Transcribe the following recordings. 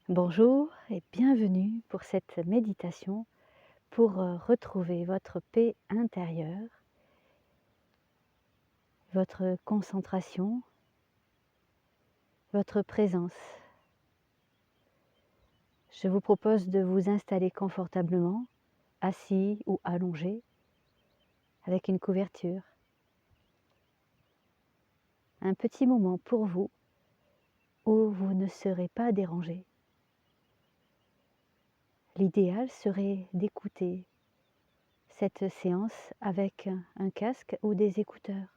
Bonjour et bienvenue pour cette méditation pour retrouver votre paix intérieure, votre concentration, votre présence. Je vous propose de vous installer confortablement, assis ou allongé, avec une couverture. Un petit moment pour vous où vous ne serez pas dérangé. L'idéal serait d'écouter cette séance avec un casque ou des écouteurs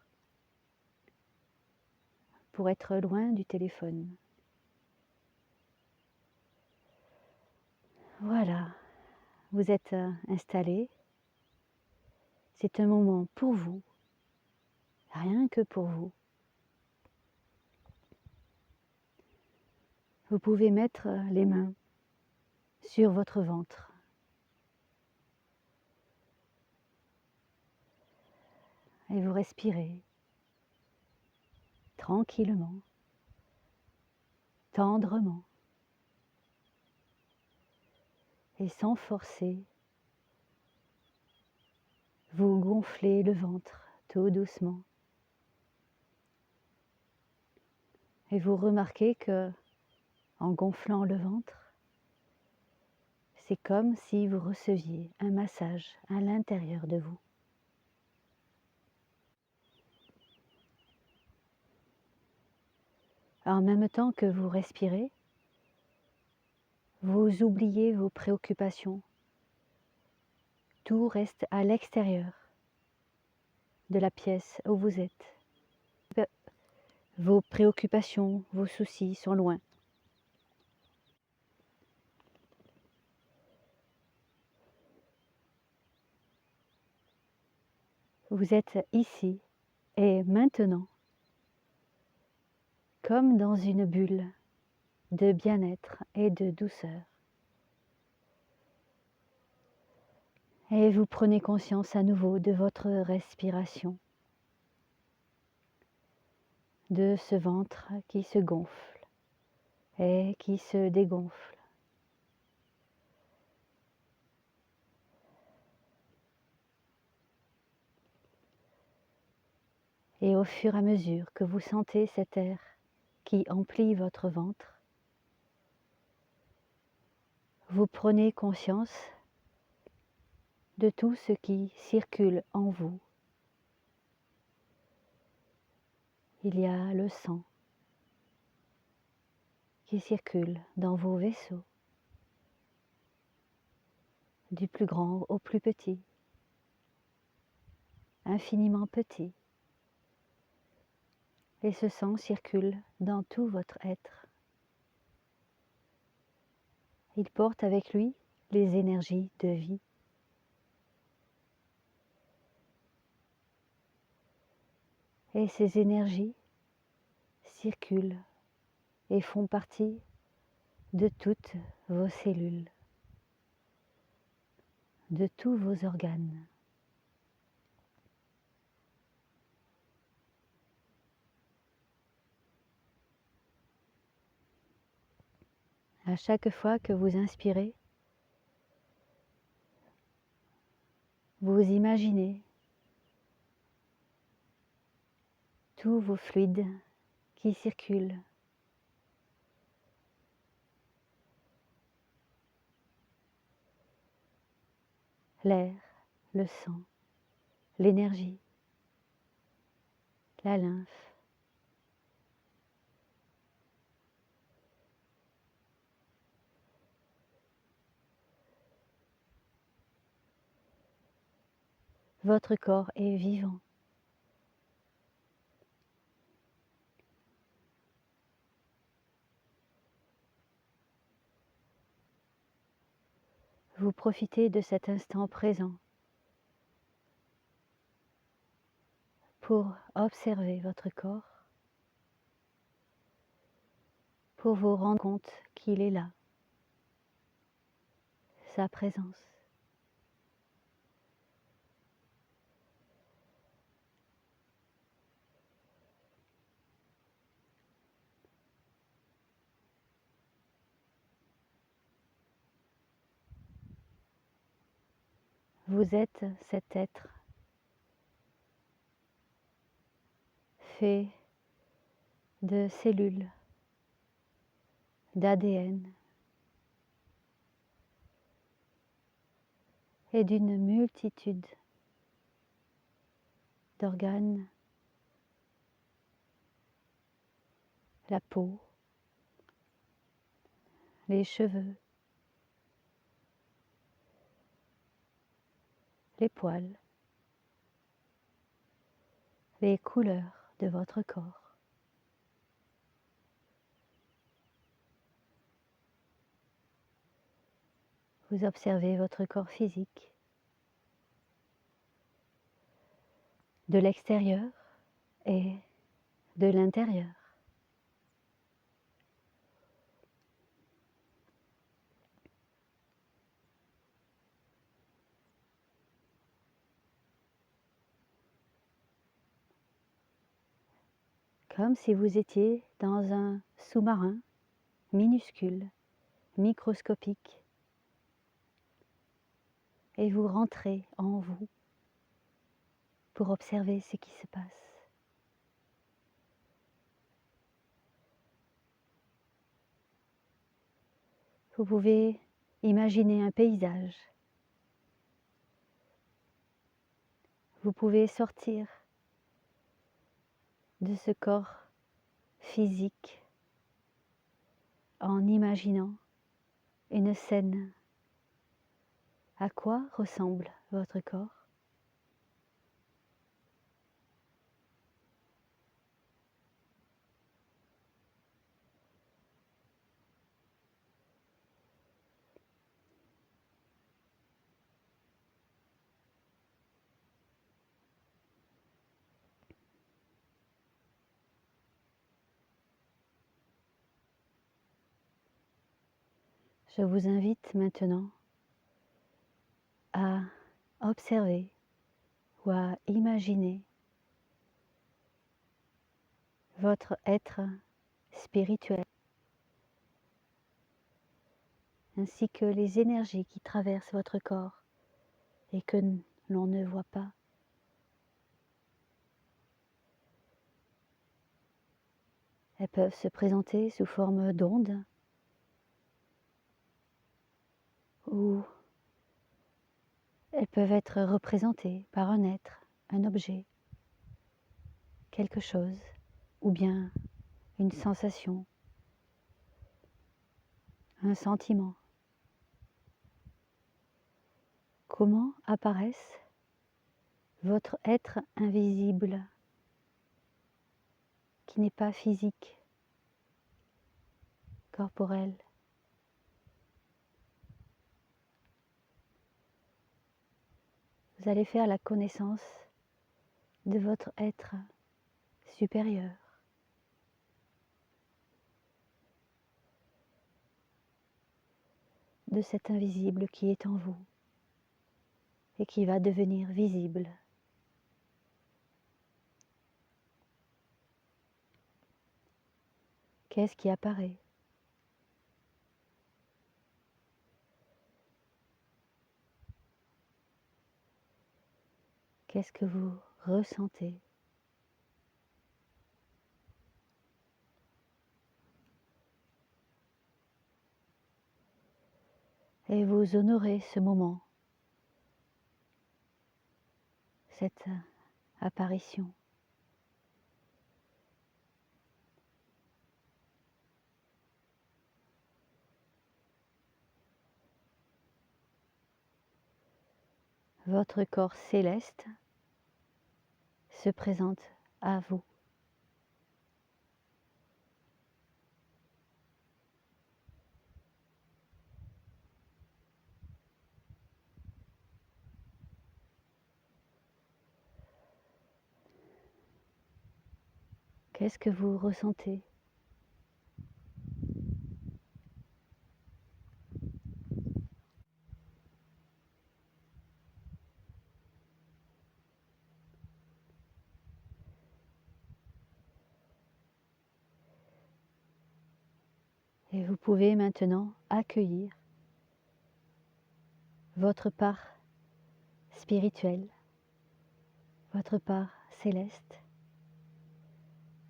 pour être loin du téléphone. Voilà, vous êtes installé. C'est un moment pour vous, rien que pour vous. Vous pouvez mettre les mains sur votre ventre. Et vous respirez tranquillement, tendrement et sans forcer. Vous gonflez le ventre tout doucement. Et vous remarquez que, en gonflant le ventre, c'est comme si vous receviez un massage à l'intérieur de vous. En même temps que vous respirez, vous oubliez vos préoccupations. Tout reste à l'extérieur de la pièce où vous êtes. Vos préoccupations, vos soucis sont loin. Vous êtes ici et maintenant, comme dans une bulle de bien-être et de douceur. Et vous prenez conscience à nouveau de votre respiration, de ce ventre qui se gonfle et qui se dégonfle. Et au fur et à mesure que vous sentez cet air qui emplit votre ventre, vous prenez conscience de tout ce qui circule en vous. Il y a le sang qui circule dans vos vaisseaux, du plus grand au plus petit, infiniment petit. Et ce sang circule dans tout votre être. Il porte avec lui les énergies de vie. Et ces énergies circulent et font partie de toutes vos cellules, de tous vos organes. À chaque fois que vous inspirez, vous imaginez tous vos fluides qui circulent. L'air, le sang, l'énergie, la lymphe. Votre corps est vivant. Vous profitez de cet instant présent pour observer votre corps, pour vous rendre compte qu'il est là, sa présence. Vous êtes cet être fait de cellules, d'ADN et d'une multitude d'organes, la peau, les cheveux, les poils, les couleurs de votre corps. Vous observez votre corps physique de l'extérieur et de l'intérieur. Comme si vous étiez dans un sous-marin minuscule, microscopique, et vous rentrez en vous pour observer ce qui se passe. Vous pouvez imaginer un paysage. Vous pouvez sortir de ce corps physique en imaginant une scène. À quoi ressemble votre corps? Je vous invite maintenant à observer ou à imaginer votre être spirituel, ainsi que les énergies qui traversent votre corps et que l'on ne voit pas. Elles peuvent se présenter sous forme d'ondes ou elles peuvent être représentées par un être, un objet, quelque chose, ou bien une sensation, un sentiment. Comment apparaissent votre être invisible qui n'est pas physique, corporel? Vous allez faire la connaissance de votre être supérieur. De cet invisible qui est en vous et qui va devenir visible. Qu'est-ce qui apparaît? Qu'est-ce que vous ressentez? Et vous honorez ce moment, cette apparition. Votre corps céleste se présente à vous. Qu'est-ce que vous ressentez? Et vous pouvez maintenant accueillir votre part spirituelle, votre part céleste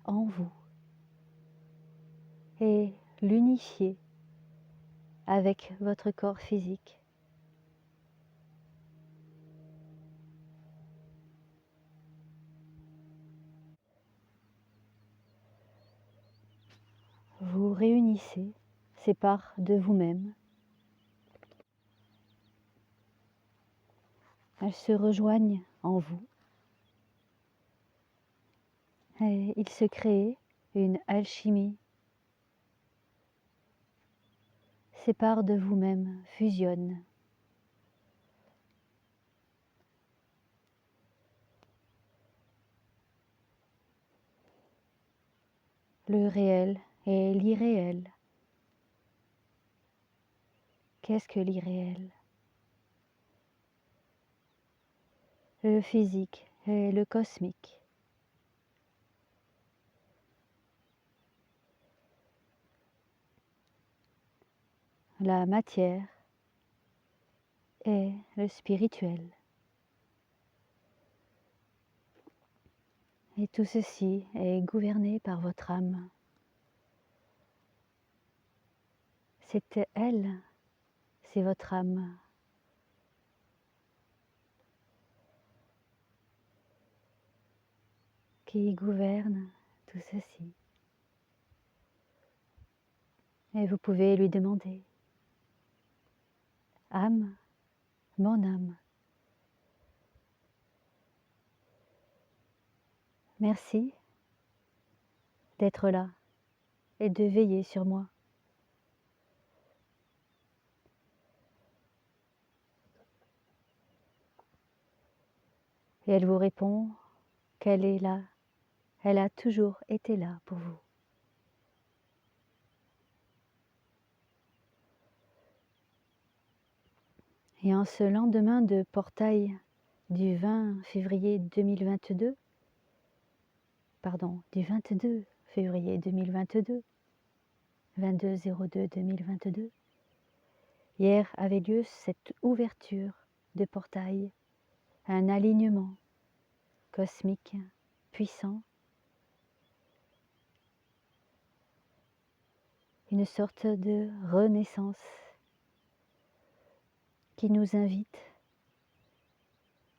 en vous et l'unifier avec votre corps physique. Vous réunissez ces parts de vous-même. Elles se rejoignent en vous. Et il se crée une alchimie. Ces parts de vous-même fusionnent. Le réel et l'irréel. Qu'est-ce que l'irréel? Le physique et le cosmique. La matière et le spirituel. Et tout ceci est gouverné par votre âme. C'est elle, c'est votre âme. Qui gouverne tout ceci. Et vous pouvez lui demander, âme, mon âme, merci d'être là et de veiller sur moi. Et elle vous répond qu'elle est là, elle a toujours été là pour vous. Et en ce lendemain de portail du 20 février 2022, du 22 février 2022, 22/02/2022, hier avait lieu cette ouverture de portail, un alignement cosmique puissant, une sorte de renaissance qui nous invite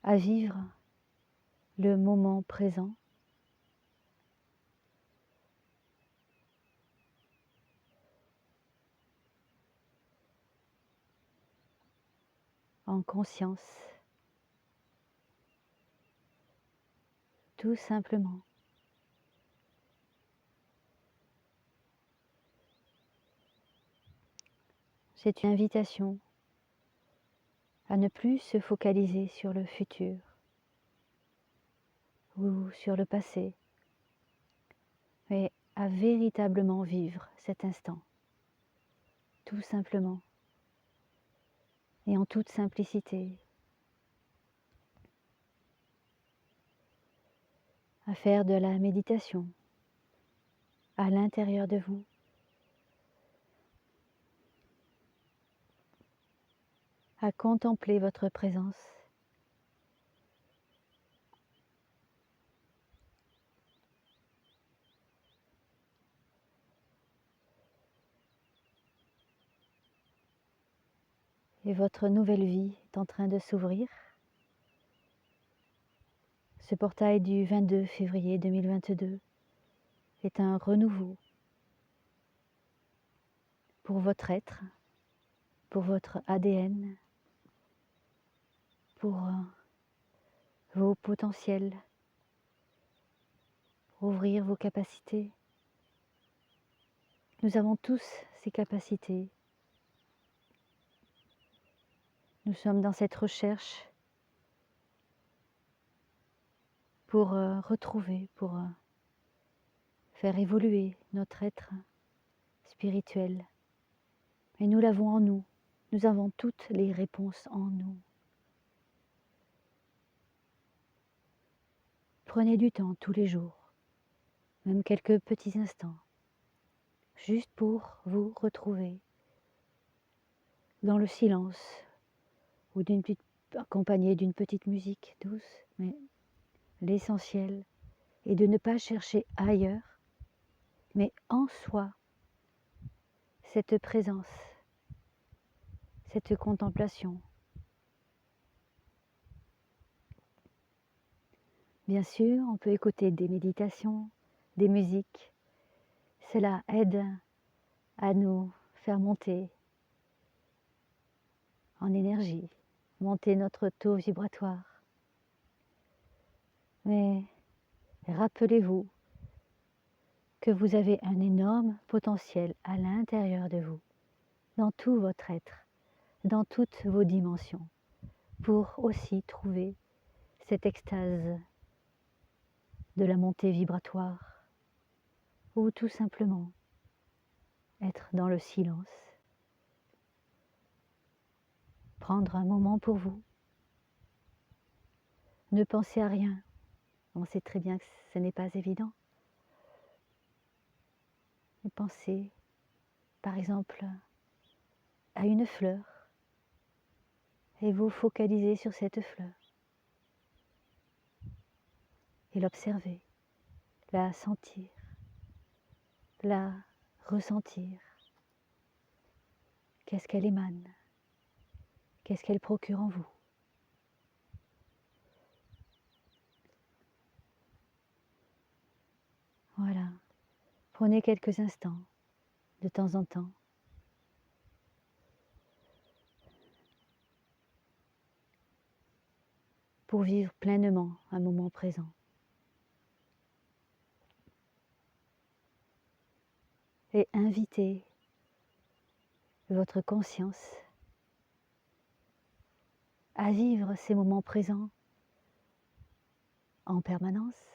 à vivre le moment présent, en conscience, tout simplement. C'est une invitation à ne plus se focaliser sur le futur ou sur le passé, mais à véritablement vivre cet instant, tout simplement, et en toute simplicité, à faire de la méditation à l'intérieur de vous, à contempler votre présence, et votre nouvelle vie est en train de s'ouvrir. Ce portail du 22 février 2022 est un renouveau pour votre être, pour votre ADN, pour vos potentiels, ouvrir vos capacités. Nous avons tous ces capacités. Nous sommes dans cette recherche pour retrouver, pour faire évoluer notre être spirituel. Et nous l'avons en nous. Nous avons toutes les réponses en nous. Prenez du temps tous les jours, même quelques petits instants, juste pour vous retrouver dans le silence ou d'une accompagné d'une petite musique douce, mais l'essentiel est de ne pas chercher ailleurs, mais en soi, cette présence, cette contemplation. Bien sûr, on peut écouter des méditations, des musiques. Cela aide à nous faire monter en énergie, monter notre taux vibratoire. Mais rappelez-vous que vous avez un énorme potentiel à l'intérieur de vous, dans tout votre être, dans toutes vos dimensions, pour aussi trouver cette extase de la montée vibratoire, ou tout simplement être dans le silence, prendre un moment pour vous, ne pensez à rien. On sait très bien que ce n'est pas évident. Mais pensez, par exemple, à une fleur et vous focalisez sur cette fleur et l'observer, la sentir, la ressentir. Qu'est-ce qu'elle émane? Qu'est-ce qu'elle procure en vous? Voilà. Prenez quelques instants, de temps en temps, pour vivre pleinement un moment présent. Et invitez votre conscience à vivre ces moments présents en permanence,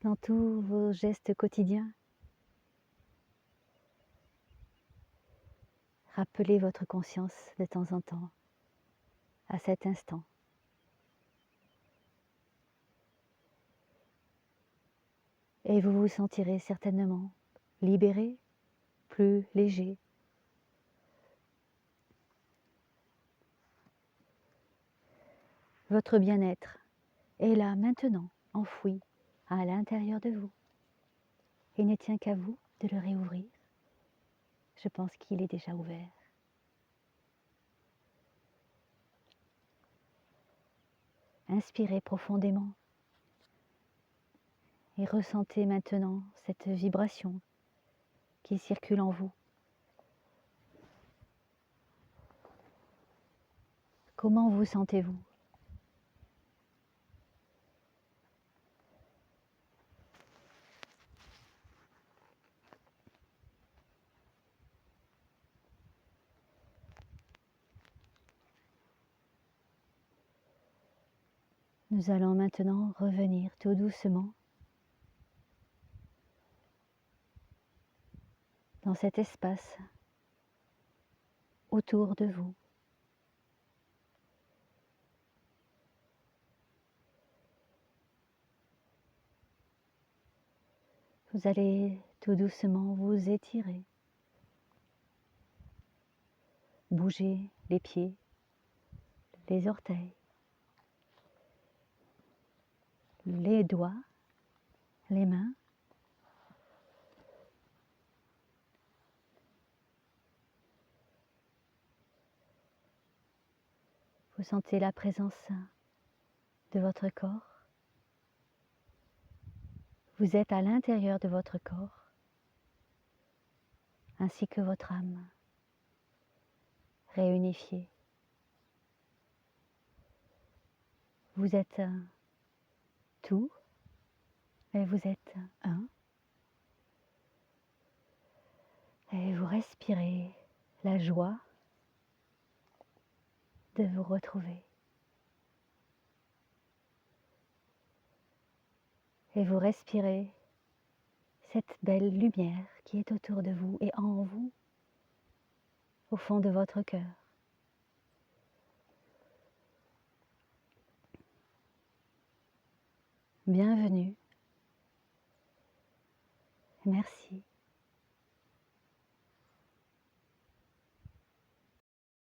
dans tous vos gestes quotidiens. Rappelez votre conscience de temps en temps à cet instant. Et vous vous sentirez certainement libéré, plus léger. Votre bien-être est là maintenant, enfoui à l'intérieur de vous. Il ne tient qu'à vous de le réouvrir. Je pense qu'il est déjà ouvert. Inspirez profondément et ressentez maintenant cette vibration qui circule en vous. Comment vous sentez-vous ? Nous allons maintenant revenir tout doucement dans cet espace autour de vous. Vous allez tout doucement vous étirer, bouger les pieds, les orteils, les doigts, les mains. Vous sentez la présence de votre corps. Vous êtes à l'intérieur de votre corps, ainsi que votre âme, réunifiée. Vous êtes tout, et vous êtes un. Et vous respirez la joie de vous retrouver. Et vous respirez cette belle lumière qui est autour de vous et en vous, au fond de votre cœur. Bienvenue. Merci.